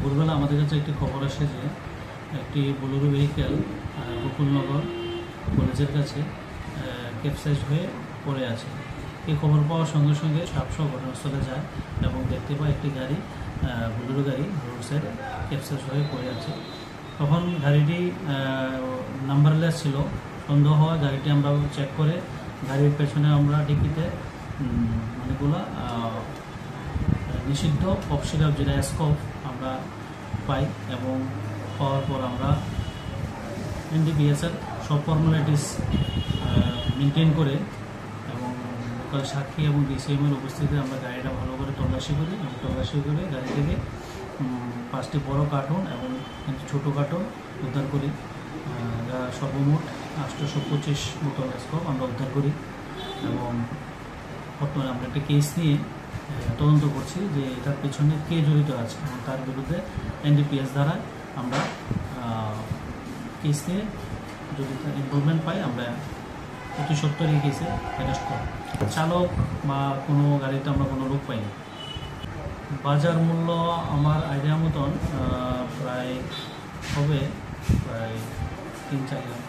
ভোরবেলা আমাদের কাছে একটি খবর আসে যে একটি বোলেরো ভেহিক্যাল গোকুলনগর কলেজের কাছে ক্যাপসাইজ হয়ে পড়ে আছে। এই খবর পাওয়ার সঙ্গে সঙ্গে সাপসহ ঘটনাস্থলে যায় এবং দেখতে পায় একটি গাড়ি, বোলেরো গাড়ি রোড সাইডে ক্যাপসাইজ হয়ে পড়ে আছে। তখন গাড়িটি নাম্বারলেস ছিল। সন্দেহ হওয়া গাড়িটি আমরা চেক করে গাড়ির পেছনে আমরা ডিকিতে অনেকগুলো নিষিদ্ধ কফ সিরাপ, যেটা স্কপ, আমরা পাই এবং পাওয়ার পর আমরা এনডিপিএসের সব ফর্মালিটিস মেনটেন করে এবং লোকাল সাক্ষী এবং ডিসিএমের উপস্থিতিতে আমরা গাড়িটা ভালো করে তল্লাশি করি এবং তল্লাশি করে গাড়ি থেকে 5টি বড় কার্টুন এবং ছোটো কার্টুন উদ্ধার করি, যা সর্বমোট 825 বোতল স্কপ আমরা উদ্ধার করি। এবং বর্তমানে আমরা একটা কেস নিয়ে তদন্ত করছি যে এটার পেছনে কে জড়িত আছে এবং তার বিরুদ্ধে এনডিপিএস দ্বারা আমরা কেস নিয়ে যদি তার ইনভলভমেন্ট পাই আমরা অতি সত্তর এই কেসে অ্যারেস্ট করি। চালক বা কোনো গাড়িতে আমরা কোনো লোক পাইনি। বাজার মূল্য আমার আইডিয়া মতন প্রায় হবে 3-4 লাখ।